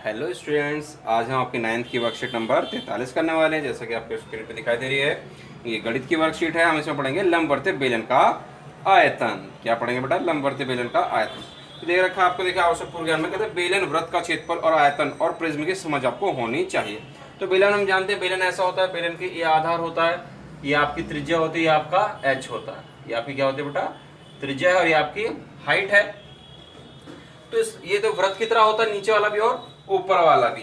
Hello students, आज हम आपके 9th की वर्कशीट नंबर 43 करने वाले हैं। जैसा कि आपके स्क्रीन पे दिखाई दे रही है, ये गणित की वर्कशीट है। हम इसमें पढ़ेंगे लंबवर्तीय बेलन का आयतन। क्या पढ़ेंगे बेटा? लंबवर्तीय बेलन का आयतन। तो देख रखा आपको, देखा आवश्यक पूर्व ज्ञान में कहते हैं बेलन, वृत्त का क्षेत्रफल और आयतन और प्रिज्म की समझ आपको होनी चाहिए। तो बेलन हम जानते हैं, बेलन ऐसा होता है, बेलन के ये आधार होता है, ये आपकी त्रिज्या होती है, ये आपका एच होता है, ये आपकी क्या होती है बेटा? त्रिज्या है, और ये आपकी हाइट है। तो ये तो वृत्त की तरह होता है, नीचे वाला भी और ऊपर वाला भी।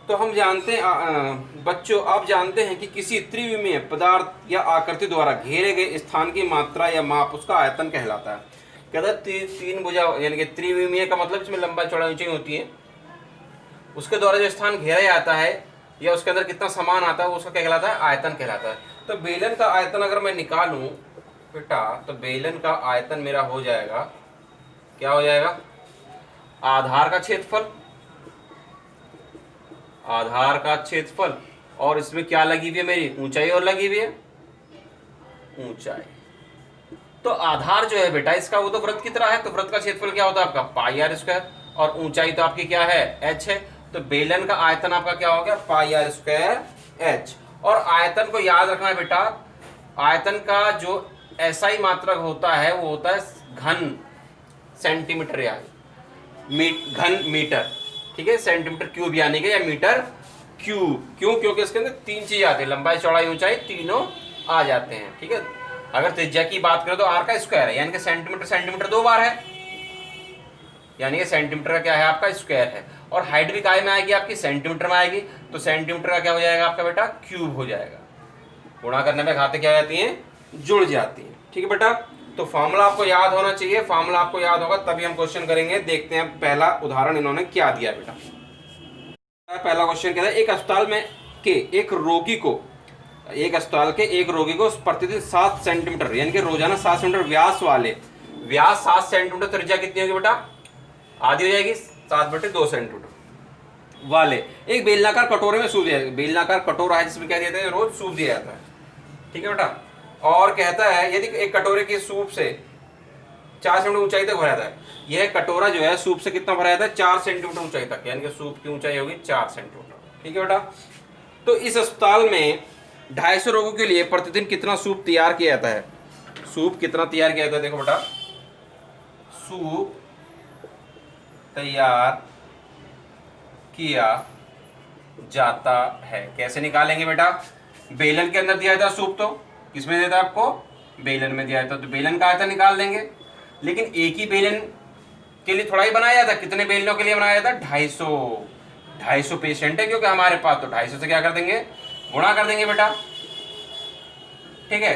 तो हम जानते हैं बच्चों, आप जानते हैं कि किसी त्रिविमीय पदार्थ या आकृति द्वारा घेरे गए स्थान की मात्रा या माप उसका आयतन कहलाता है। कहता है तीन भुजा, यानी कि त्रिविमीय का मतलब इसमें लंबाई चौड़ाई ऊंचाई होती है, उसके द्वारा जो स्थान घेरा जाता है या उसके अंदर कितना सामान आता है, उसका क्या कहलाता है? आयतन कहलाता है। तो बेलन का आयतन अगर मैं निकालूं बेटा, तो बेलन का आयतन मेरा हो जाएगा, क्या हो जाएगा? आधार का क्षेत्रफल, आधार का क्षेत्रफल, और इसमें क्या लगी हुई है मेरी? ऊंचाई और लगी हुई है ऊंचाई। तो आधार जो है बेटा इसका, वो तो वृत्त की तरह है, तो वृत्त का क्षेत्रफल क्या होता है आपका? पाई आर स्क्वायर, और ऊंचाई तो आपकी क्या है? एच है। तो बेलन का आयतन आपका क्या हो गया? पाई आर स्क्वायर एच। और आयतन को याद रखना है बेटा, आयतन का जो एसआई मात्रक होता है वो होता है घन सेंटीमीटर या घन मीटर, ठीक है? सेंटीमीटर क्यूब यानी कि, या मीटर क्यूब। क्यों? क्योंकि इसके अंदर तीन चीज आती है, लंबाई चौड़ाई ऊंचाई, तीनों आ जाते हैं, ठीक है? अगर त्रिज्या की बात करें तो आर का स्क्वायर है, यानी कि सेंटीमीटर सेंटीमीटर दो बार है, यानी कि सेंटीमीटर का क्या है? आपका स्क्वायर है। और हाइट भी काय में आएगी आपकी? सेंटीमीटर में आएगी। तो सेंटीमीटर का क्या हो जाएगा आपका बेटा? क्यूब हो जाएगा। गुणा करने में घातें क्या हो जाती हैं? जुड़ जाती हैं, ठीक है बेटा? तो फॉर्मूला आपको याद होना चाहिए, फॉर्मूला आपको याद होगा तभी हम क्वेश्चन करेंगे। देखते हैं पहला उदाहरण इन्होंने क्या दिया बेटा। पहला क्वेश्चन कहता है, एक अस्पताल में के एक रोगी को, एक अस्पताल के एक रोगी को प्रतिदिन 7 सेंटीमीटर यानी कि रोजाना 7 सेंटीमीटर व्यास वाले, व्यास 7 सेंटीमीटर, त्रिज्या कितनी होगी बेटा? आधी हो जाएगी, 7/2 सेंटीमीटर वाले एक बेलनाकार कटोरे में सूप दिया जाएगा। बेलनाकार कटोरा है जिसमें क्या दिया जाता है? रोज सूप दिया जाता है, ठीक है बेटा? और कहता है यदि एक कटोरे की सूप से 4 सेंटीमीटर ऊंचाई तक भरा जाता है, यह कटोरा जो है सूप से कितना भरा जाता है? 4 सेंटीमीटर ऊंचाई तक, यानी कि सूप की ऊंचाई होगी 4 सेंटीमीटर, ठीक है बेटा? तो इस अस्पताल में 250 रोगों के लिए प्रतिदिन कितना सूप तैयार किया जाता है? सूप कितना तैयार किया जाता है? देखो बेटा, सूप तैयार किया जाता है। कैसे निकालेंगे बेटा? बेलन के अंदर दिया जाता है सूप, तो किसमें देता है आपको? बेलन में दिया जाता है। तो बेलन का आयतन निकाल देंगे, लेकिन एक ही बेलन के लिए थोड़ा ही बनाया जाता है। कितने बेलनों के लिए बनाया जाता है? 250 पेशेंट है क्योंकि हमारे पास, तो 250 से क्या कर देंगे? गुणा कर देंगे बेटा, ठीक है?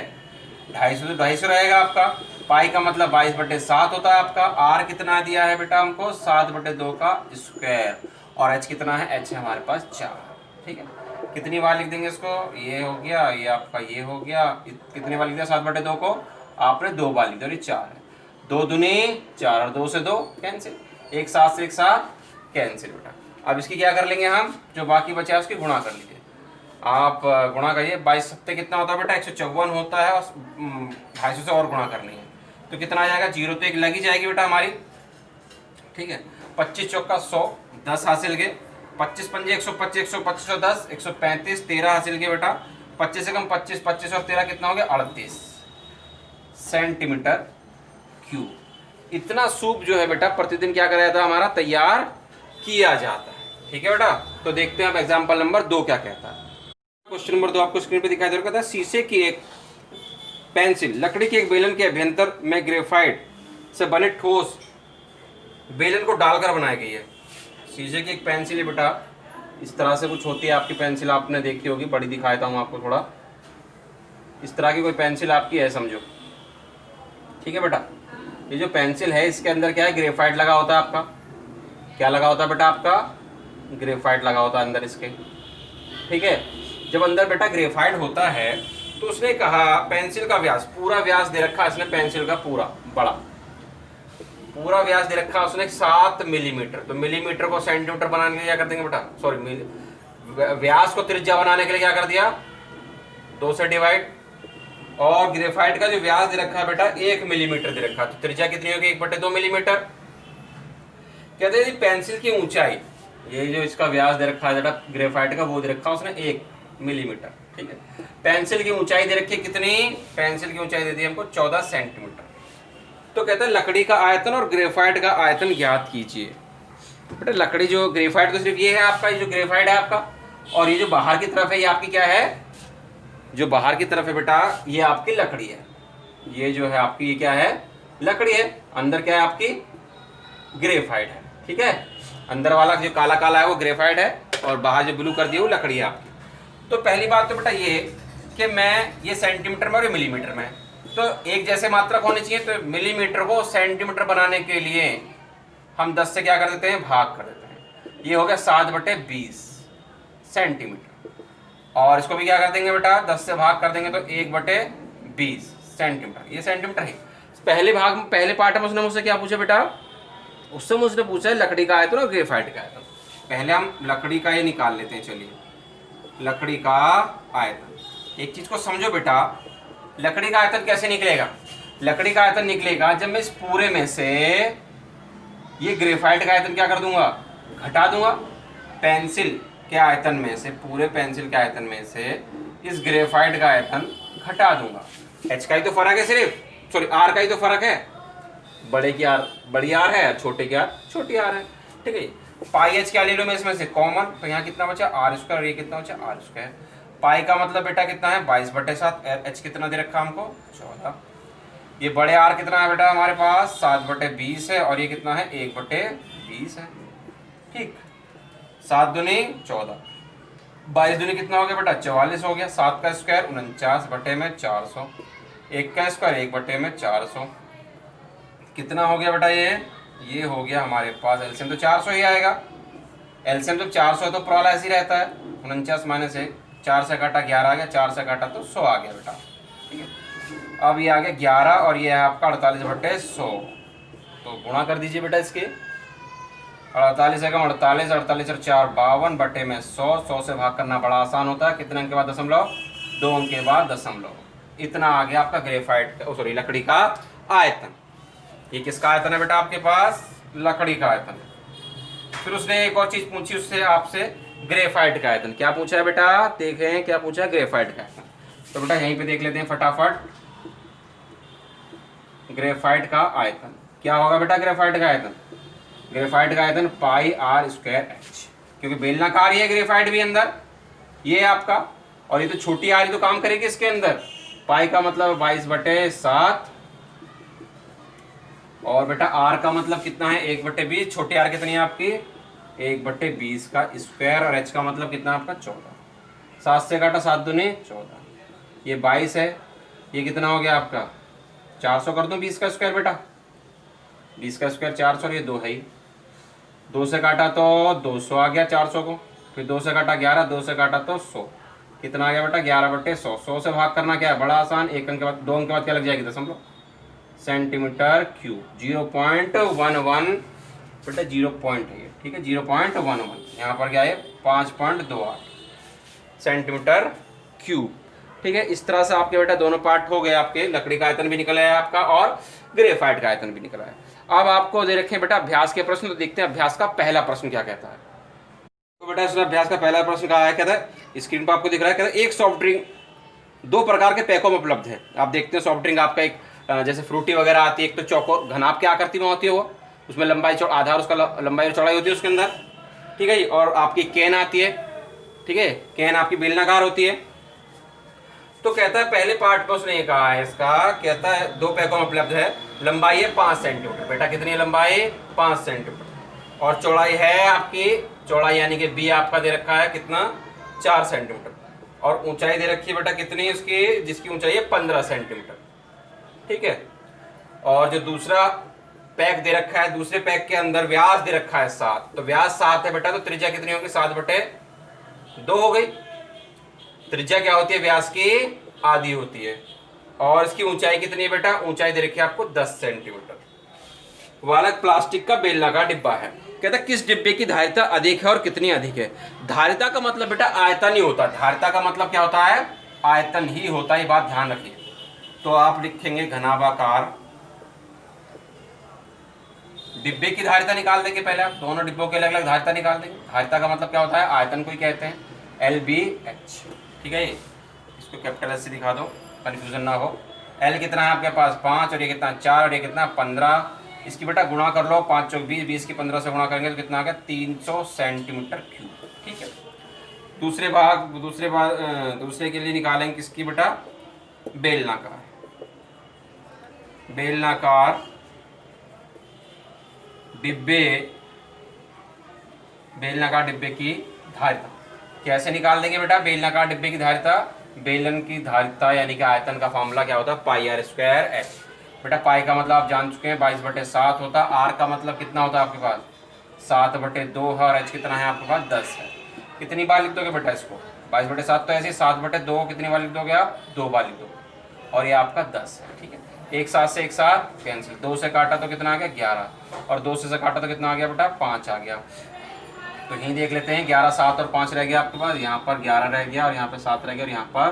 250 तो 250 रहेगा आपका। पाई का मतलब 22/7 होता है आपका। आर कितना दिया है बेटा हमको? 7/2 का स्क्वायर। और एच कितना है? एच है हमारे पास 4, ठीक है? कितनी बार लिख देंगे इसको? ये हो गया, ये आपका ये हो गया। कितनी बार लिख दिया 7/2 को? आपने 2 बार लिख दिया, और ये 4 है। 2 दूनी 4, और 2 से 2 कैंसिल, 1 7 से 1 7 कैंसिल बेटा। अब इसकी क्या कर लेंगे हम? जो बाकी बचा है उसकी गुणा कर लीजिए। आप गुणा करिए, 22 सत्ते कितना होता है बेटा? 154 होता है, और 250 से और गुणा करनी है तो कितना आ जाएगा? 0 तो एक लगी जाएगी बेटा हमारी, ठीक है? 25 चौका 100, 10 हासिल के। 25 पंजे 125, 125 और 10 135, 13 हासिल के बेटा। 25 से कम 25, 25 और 13 कितना हो गया? 38 सेंटीमीटर क्यूब। इतना सूप जो है बेटा प्रतिदिन क्या कराया था? हमारा तैयार किया जाता है, ठीक है बेटा? तो देखते हैं अब एग्जाम्पल नंबर 2 क्या कहता है। क्वेश्चन नंबर 2 आपको स्क्रीन पे दिखाई दे रहा है। शीशे की एक पेंसिल लकड़ी के एक बेलन के अभ्यंतर में ग्रेफाइट से बने ठोस बेलन को डालकर बनाई गई है। शीशे की एक पेंसिल है बेटा, इस तरह से कुछ होती है आपकी पेंसिल, आपने देखी होगी, बड़ी दिखाता हूँ आपको थोड़ा। इस तरह की कोई पेंसिल आपकी है समझो, ठीक है बेटा? ये जो पेंसिल है इसके अंदर क्या है? ग्रेफाइट लगा होता है आपका। क्या लगा होता है बेटा? आपका ग्रेफाइट लगा होता है अंदर इसके, ठीक है? जब अंदर बेटा ग्रेफाइट होता है तो उसने कहा पेंसिल का व्यास, पूरा व्यास दे रखा इसने पेंसिल का, पूरा बड़ा पूरा व्यास दे रखा उसने 7 मिलीमीटर। तो मिलीमीटर को सेंटीमीटर बनाने के लिए क्या कर देंगे बेटा? सॉरी, व्यास को त्रिज्या बनाने के लिए क्या कर दिया? 2 से डिवाइड। और ग्रेफाइट का जो व्यास दे रखा है बेटा 1 मिलीमीटर दे रखा है, तो त्रिज्या कितनी होगी? 1/2 मिलीमीटर। कहते हैं पेंसिल की ऊंचाई ये जो इसका व्यास दे रखा है बेटा ग्रेफाइट का, वो दे रखा है उसने 1 मिलीमीटर। ठीक है। पेंसिल की ऊंचाई दे रखी है कितनी, पेंसिल की ऊंचाई दे दी हमको 14 सेंटीमीटर। तो कहता है लकड़ी का आयतन और ग्रेफाइट का आयतन ज्ञात कीजिए। बेटा लकड़ी जो ग्रेफाइट तो सिर्फ ये है आपका, ये जो ग्रेफाइट है आपका, और ये जो बाहर की तरफ है ये आपकी क्या है, जो बाहर की तरफ है बेटा ये आपकी लकड़ी है। ये जो है आपकी ये क्या है, लकड़ी है। अंदर क्या है आपकी, ग्रेफाइट है। ठीक है, अंदर वाला जो काला काला है वो ग्रेफाइट है, और बाहर जो ब्लू कर दिया वो लकड़ी है आपकी। तो पहली बात तो बेटा ये कि मैं ये सेंटीमीटर में और ये मिलीमीटर में, तो एक जैसे मात्रक होनी चाहिए। तो मिलीमीटर को सेंटीमीटर बनाने के लिए हम 10 से क्या कर देते हैं, भाग कर देते हैं। ये हो गया 7/20 सेंटीमीटर। और इसको भी क्या कर देंगे बेटा, 10 से भाग कर देंगे तो 1/20 सेंटीमीटर। ये सेंटीमीटर है। पहले भाग में, पहले पार्ट में उसने मुझसे क्या पूछा बेटा, उससे मुझसे पूछा है लकड़ी का आयतन और ग्रेफाइट का आयतन। पहले हम लकड़ी का ये निकाल लेते हैं। चलिए, लकड़ी का आयतन, एक चीज को समझो बेटा, लकड़ी का आयतन कैसे निकलेगा। लकड़ी का आयतन निकलेगा जब मैं इस पूरे में से ये ग्रेफाइट का आयतन क्या कर दूंगा, घटा दूंगा। पेंसिल के आयतन में से, पूरे पेंसिल के आयतन में से इस ग्रेफाइट का आयतन घटा दूंगा। एच का ही तो फर्क है सिर्फ, सॉरी आर का ही तो फर्क है। बड़े की आर बड़ी आर है, छोटे की आर छोटी आर है। ठीक है, पाई एच क्या ले लो मैं इसमें से कॉमन, तो यहाँ कितना बचा आर स्क्वायर, और ये कितना बचा आर स्क्वायर। पाई का मतलब बेटा कितना है 22/7, एच कितना दे रखा हमको 14। ये बड़े आर कितना है बेटा हमारे पास 7/20 है, और ये कितना है 1/20 है। ठीक, 7 दूनी 14, 22 दूनी कितना हो गया बेटा 44 हो गया। 7 का स्क्वायर 49/400, 1 का स्क्वायर 1/400, कितना हो गया बेटा ये हो गया हमारे पास, एलसीएम तो 400 ही आएगा। एलसीएम जब 400 है तो प्रोल ऐसे ही रहता है, 49 माइनस 1, 4 से काटा 11 आ गया, 4 से काटा तो 100 आ गया बेटा। ठीक है, अब ये आ गया 11, और ये है आपका 48/100। तो गुणा कर दीजिए बेटा इसके, 48 है 48, 48 और 4 52 बटे में 100, 100 से भाग करना बड़ा आसान होता है। कितने अंक के बाद दशमलव, 2 अंक के बाद दशमलव। इतना आ गया आपका ग्रेफाइट सॉरी लकड़ी का आयतन। ये किसका आयतन है बेटा आपके पास, लकड़ी का आयतन। फिर उसने एक और चीज पूछी उससे आपसे, ग्रेफाइट का आयतन। क्या पूछा है बेटा, देखें क्या पूछा है, ग्रेफाइट का आयतन। तो बेटा यहीं पे देख लेते हैं फटाफट, ग्रेफाइट का आयतन क्या होगा बेटा, ग्रेफाइट का आयतन, ग्रेफाइट का आयतन पाई आर स्क्वायर एच, क्योंकि बेलनाकार ही है ग्रेफाइट भी अंदर, ये है आपका, और ये तो छोटी आर ही तो काम करेगी इसके अंदर। पाई का मतलब 22/7, और बेटा आर का मतलब कितना है 1/20, छोटी आर कितनी है आपकी 1/20 का स्क्वायर, और एच का मतलब कितना आपका 14। 7 से काटा 7 दूनी 14, ये 22 है, ये कितना हो गया आपका 400 कर दूं 20 का स्क्वायर बेटा, 20 का स्क्वायर 400, और ये 2 है ही, 2 से काटा तो 200 आ गया 400 को, फिर 2 से काटा 11, 2 से काटा तो 100, कितना आ गया बेटा 11/100। 100 से भाग करना क्या है बड़ा आसान, 1 अंक के बाद 2 अंक के बाद क्या लग जाएगी दशमलव, सेंटीमीटर क्यूब, 0.11 बेटा 0 पॉइंट है ये। ठीक है, 0.11 यहाँ पर क्या है 5.28 सेंटीमीटर क्यूब। ठीक है, इस तरह से आपके बेटा दोनों पार्ट हो गए, आपके लकड़ी का आयतन भी निकल आया आपका और ग्रेफाइट का आयतन भी निकल आया। अब आपको दे रखे बेटा अभ्यास के प्रश्न, तो देखते हैं अभ्यास का पहला प्रश्न क्या कहता है। तो बेटा इसमें अभ्यास का पहला प्रश्न कहा है, कहता है स्क्रीन पर आपको दिख रहा है, कहता है एक सॉफ्ट ड्रिंक 2 प्रकार के पैकों में उपलब्ध है। आप देखते हैं सॉफ्ट ड्रिंक आपका एक जैसे फ्रूटी वगैरह आती है, एक तो चौकोर घनाभ की आकृति में होती है वो, उसमें लंबाई आधार उसका लंबाई और चौड़ाई होती है उसके अंदर। ठीक है, और आपकी कैन आती है, ठीक है, कैन आपकी बेलनाकार होती है। तो कहता है पहले पार्ट में उसने ये कहा है इसका, कहता है 2 पैकों में उपलब्ध है, लंबाई है 5 सेंटीमीटर, बेटा कितनी है लंबाई 5 सेंटीमीटर, और चौड़ाई है आपकी, चौड़ाई यानी कि बी आपका दे रखा है कितना 4 सेंटीमीटर, और ऊंचाई दे रखी है बेटा कितनी है इसकी, जिसकी ऊंचाई है 15 सेंटीमीटर। ठीक है, और जो दूसरा पैक दे रखा है, दूसरे पैक के अंदर व्यास दे रखा है 7, तो व्यास 7 है बेटा, तो त्रिज्या कितनी होगी 7/2 हो गई। त्रिज्या क्या होती है व्यास की आधी होती है, और इसकी ऊंचाई कितनी है बेटा, ऊंचाई दे रखी है आपको 10 सेंटीमीटर वाला प्लास्टिक का बेलनाकार डिब्बा है। कहता है किस डिब्बे की धारिता अधिक है और कितनी अधिक है। धारिता का मतलब बेटा आयतन ही होता है, धारिता का मतलब क्या होता है आयतन ही होता है, ये बात ध्यान रखिए। तो आप लिखेंगे घनाभाकार डिब्बे की धारिता निकाल देंगे पहले आप, दोनों डिब्बों के अलग अलग धारिता निकाल देंगे। धारिता का मतलब क्या होता है, आयतन को ही कहते हैं, LBH, ठीक है। ये इसको कैपिटल S से दिखा दो, कन्फ्यूजन ना हो। L कितना है आपके पास 5, और ये कितना 4, और ये कितना 15। इसकी बेटा गुणा कर लो, 5 चौक 20, 20 की 15 से गुणा करेंगे तो कितना आ गया 300 सेंटीमीटर क्यूब, ठीक है। दूसरे के लिए निकालेंगे किसकी बेटा, बेलनाकार। बेलनाकार डिब्बे की धारिता कैसे निकाल देंगे बेटा, बेलनाकार डिब्बे की धारिता, बेलन की धारिता यानी कि आयतन का फॉर्मूला क्या होता है, πr²h। बेटा पाई का मतलब आप जान चुके हैं 22/7 होता है, आर का मतलब कितना होता है आपके पास 7/2 है, और एच कितना है आपके पास 10 है। कितनी बार लिख दोगे बेटा इसको, 22/7 तो ऐसे 7/2 कितनी बार लिख दोगे आप, 2 बार लिख दोगे, और ये आपका 10 है, ठीक है। एक साथ से एक साथ कैंसिल, 2 से काटा तो कितना आ गया 11, और 2 से काटा तो कितना आ गया बेटा 5 आ गया। तो यहीं देख लेते हैं, 11, 7 और 5 रह गया आपके पास, यहाँ पर 11 रह गया, और यहाँ पर 7 रह गया, और यहाँ पर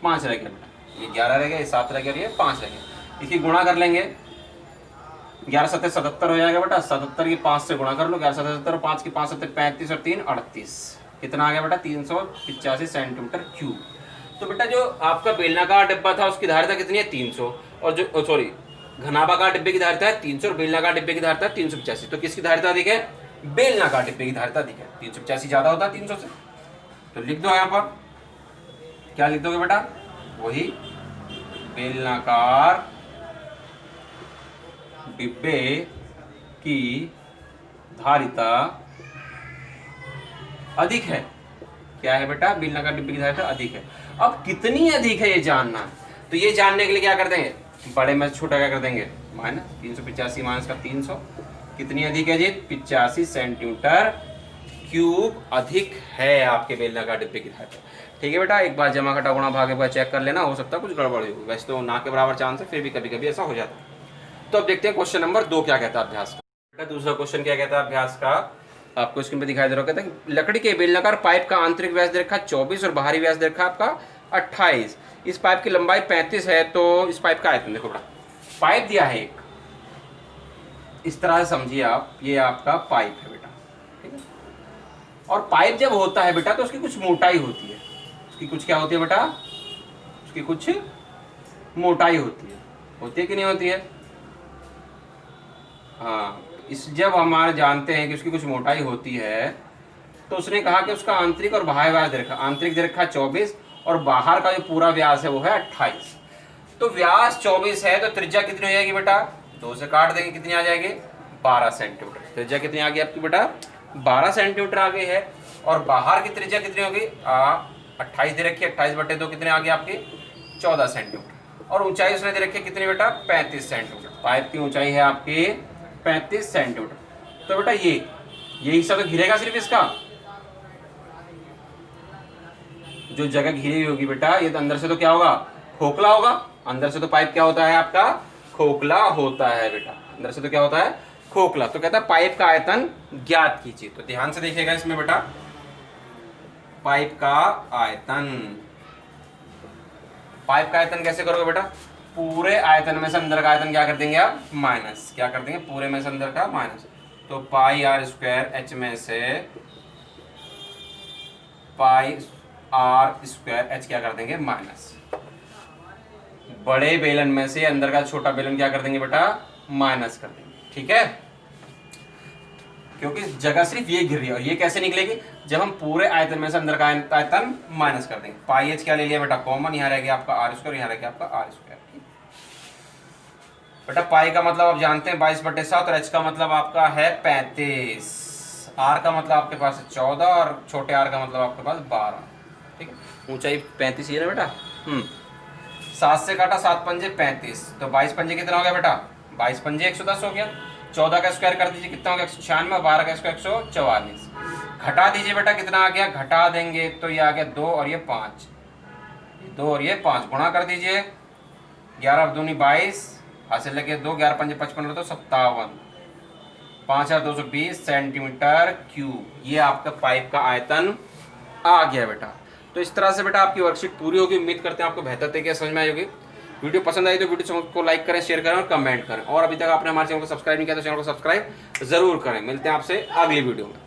5 रह गया बेटा। ये 11 रह गया, ये 7 रह गया, और ये 5 रह गया। इसकी गुणा कर लेंगे, 11 7 77 हो जाएगा बेटा, 77 की 5 से गुणा कर लो, 11 77 और 5 की 5 7 35 और 3 38, कितना आ गया बेटा 385 सेंटीमीटर क्यूब। तो बेटा जो आपका बेलनाकार डिब्बा था उसकी धारिता कितनी है 300, और जो सॉरी घनाभाकार डिब्बे की धारिता है 300 और बेलनाकार डिब्बे की धारिता है 385। तो किसकी धारिता अधिक है, बेलनाकार डिब्बे की धारिता अधिक है, 385 ज्यादा होता है 300 से। तो लिख दो यहाँ पर, क्या लिख दोगे बेटा, वही बेलनाकार डिब्बे की धारिता अधिक है। क्या है बेटा, बेलनाकार डिब्बे की धारिता अधिक है। अब कितनी अधिक है ये जानना है, तो ये जानने के लिए क्या कर देंगे, बड़े में छोटा क्या कर देंगे, माइनस 385 माइनस का 300, कितनी अधिक है जी 85 सेंटीमीटर क्यूब अधिक है आपके बेलनाकार डिब्बे की धारिता, ठीक है बेटा। एक बार जमा घटा गुणा भाग एक बार चेक कर लेना, हो सकता है कुछ गड़बड़ हो, वैसे तो ना के बराबर चांस है, फिर भी कभी कभी ऐसा हो जाता है। तो अब देखते हैं क्वेश्चन नंबर 2 क्या कहता है अभ्यास का। बेटा दूसरा क्वेश्चन क्या कहता है अभ्यास का, आपको स्क्रीन पे दिखाई दे रहा है, कहता है लकड़ी के बेलनाकार पाइप का आंतरिक व्यास दे रखा 24 और बाहरी व्यास दे रखा आपका 28, इस पाइप की लंबाई 35 है, तो इस पाइप का आयतन देखो बेटा, पाइप दिया है एक, इस तरह से समझिए आप, ये आपका पाइप है बेटा, ठीक है। और पाइप जब होता है बेटा तो उसकी कुछ मोटाई होती है, उसकी कुछ क्या होती है बेटा, उसकी कुछ मोटाई होती है कि नहीं होती है, हाँ। इस जब हमारे जानते हैं कि उसकी कुछ मोटाई होती है, तो उसने कहा कि उसका आंतरिक और बाह्य व्यास दे रखा, आंतरिक दे रखा 24 और बाहर का जो पूरा व्यास है वो है 28। तो व्यास 24 है तो त्रिज्या कितनी हो जाएगी बेटा, 2 से काट देंगे, कितनी आ जाएगी 12 सेंटीमीटर। त्रिज्या कितनी आ गई आपकी बेटा 12 सेंटीमीटर आ गई है, और बाहर की त्रिज्या कितनी होगी 28 दे रखी है, 28/2 कितने आ गई आपकी 14 सेंटीमीटर, और ऊंचाई उसने दे रखी है कितनी बेटा 35 सेंटीमीटर। पाइप की ऊंचाई है आपकी 35 सेंटीमीटर। तो बेटा ये हिस्सा तो घिरेगा सिर्फ, इसका जो जगह घिरी हुई होगी बेटा, ये तो अंदर से तो क्या होगा खोखला होगा, अंदर से तो पाइप क्या होता है आपका खोखला होता है बेटा, अंदर से तो क्या होता है खोखला। तो कहता है पाइप का आयतन ज्ञात कीजिए। तो ध्यान से देखिएगा इसमें बेटा, पाइप का आयतन कैसे करोगे बेटा, पूरे आयतन में से अंदर का आयतन क्या कर देंगे आप माइनस, क्या कर देंगे पूरे में से अंदर का माइनस। तो πr² में से πr² क्या कर देंगे माइनस, बड़े बेलन में से अंदर का छोटा बेलन क्या कर देंगे बेटा माइनस कर देंगे, ठीक है। क्योंकि जगह सिर्फ ये घिर रही है, और ये कैसे निकलेगी जब हम पूरे आयतन में से अंदर का आयतन माइनस कर देंगे। πh क्या ले लिया बेटा कॉमन, यहाँ रह गया आपका r², यहाँ रह गया आपका r²। बेटा पाई का मतलब आप जानते हैं 22/7, और h का मतलब आपका है 35, r का मतलब आपके पास है 14, और छोटे r का मतलब आपके पास 12, ठीक है। ऊंचाई 35 ही है ना बेटा, 7 से काटा 7 पंजे 35, तो 22 पंजे कितना हो गया बेटा 22 पंजे 110 हो गया। 14 का स्क्वायर कर दीजिए कितना हो गया 196, 12 का स्क्वायर 144, घटा दीजिए बेटा कितना आ गया, घटा देंगे तो ये आ गया 2 और ये 5, 2 और ये 5 गुणा कर दीजिए, 11 दूनी 22, हासिल लगे 2, 11 पंजे 55 तो 57, 5220 सेंटीमीटर क्यूब, ये आपका पाइप का आयतन आ गया बेटा। तो इस तरह से बेटा आपकी वर्कशीट पूरी होगी, उम्मीद करते हैं आपको बेहतर तरीके से समझ में आई होगी। वीडियो पसंद आई तो वीडियो को लाइक करें, शेयर करें और कमेंट करें। और अभी तक आपने हमारे चैनल को सब्सक्राइब नहीं किया तो चैनल को सब्सक्राइब जरूर करें। मिलते हैं आपसे अगली वीडियो में।